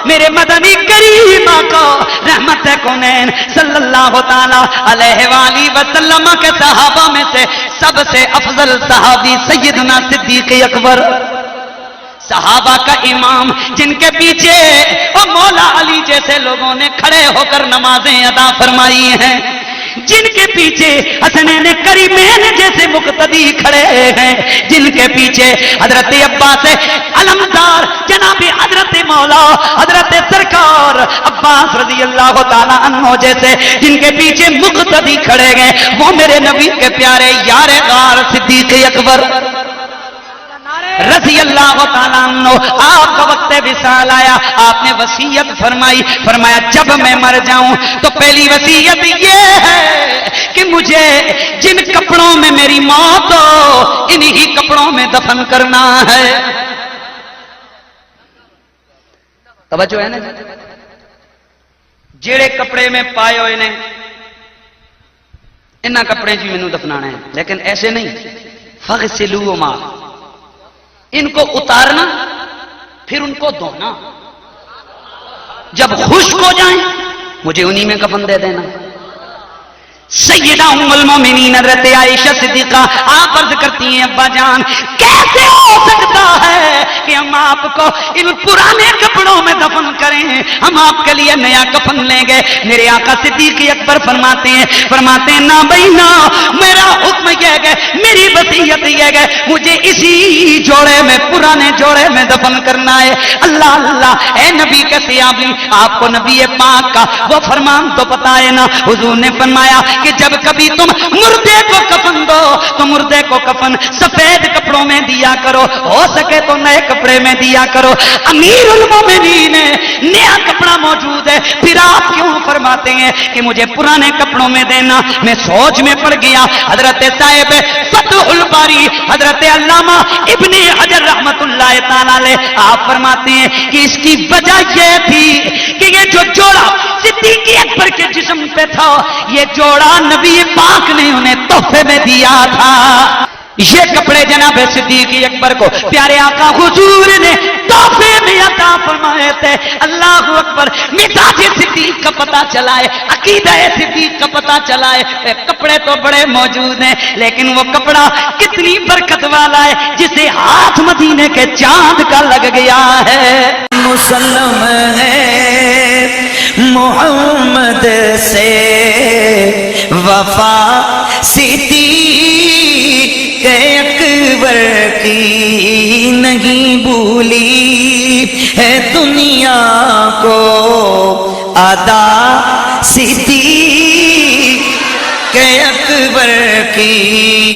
میرے مدنی کریم آقا رحمت کونین صلی اللہ تعالی علیہ وآلہ وسلم کے صحابہ میں سے سب سے افضل صحابی سیدنا صدیق اکبر، صحابہ کا امام، جن کے پیچھے اور مولا علی جیسے لوگوں نے کھڑے ہو کر نمازیں ادا فرمائی ہیں، جن کے پیچھے حسنین کریمین جیسے مقتدی کھڑے ہیں، جن کے پیچھے حضرت عباس علمدار جناب حضرت مولا حضرت سرکار عباس رضی اللہ تعالیٰ عنہ جیسے جن کے پیچھے مقتدی کھڑے گئے، وہ میرے نبی کے پیارے یار غار صدیق اکبر رضی اللہ تعالیٰ عنہ، آپ کا وقت وصال آیا، آپ نے وصیت فرمائی، فرمایا جب میں مر جاؤں تو پہلی وصیت یہ ہے کہ مجھے جن کپڑوں میں میری موت ہو انہی کپڑوں میں دفن کرنا ہے۔ توجہ ہے نا، جیڑے کپڑے میں پائے ہوئے نے انہاں کپڑے جی مینوں دفنانا ہے، لیکن ایسے نہیں، فغسلوہما، ان کو اتارنا پھر ان کو دھونا، جب خشک ہو جائیں مجھے انہی میں کفن دے دینا۔ سیدہ ام المومنین حضرت عائشہ صدیقہ آپ عرض کرتی ہیں ابا جان کیسے ہو سکتا ہے کہ ہم آپ کو ان پرانے کپڑوں میں دفن کریں، ہم آپ کے لیے نیا کفن لیں گے؟ میرے آقا صدیق اکبر فرماتے ہیں نہ بھائی نہ، میرا حکم یہ ہے، میری وصیت یہ ہے، مجھے اسی جوڑے میں، پرانے جوڑے میں دفن کرنا ہے۔ اللہ اللہ، اے نبی کے صحابی، آپ کو نبی پاک کا وہ فرمان تو پتا ہے نا، حضور نے فرمایا کہ جب کبھی تم مردے کو کفن دو تو مردے کو کفن سفید کپڑوں میں دیا کرو، ہو سکے تو نئے کپڑے میں دیا کرو۔ امیر المومنین نیا کپڑا موجود ہے، پھر آپ کیوں فرماتے ہیں کہ مجھے پرانے کپڑوں میں دینا؟ میں سوچ میں پڑ گیا۔ حضرت صاحب فتح الباری حضرت علامہ ابن حجر رحمت اللہ تعالی علیہ آپ فرماتے ہیں کہ اس کی وجہ یہ تھی کہ یہ جو جوڑا صدیق اکبر کے جسم پہ تھا، یہ جوڑا نبی پاک نے انہیں تحفے میں دیا تھا۔ یہ کپڑے جناب صدیق اکبر کو پیارے آقا حضور نے تحفے میں عطا فرمائے تھے۔ اللہ اکبر، مزاج صدیق کا پتہ چلا ہے، عقیدہ صدیق کا پتہ چلا ہے۔ کپڑے تو بڑے موجود ہیں، لیکن وہ کپڑا کتنی برکت والا ہے جسے ہاتھ مدینے کے چاند کا لگ گیا ہے۔ مسلم ہے محمد سے وفا صدیق اکبر کی نہیں بھولی ہے دنیا کو ادا صدیق اکبر کی۔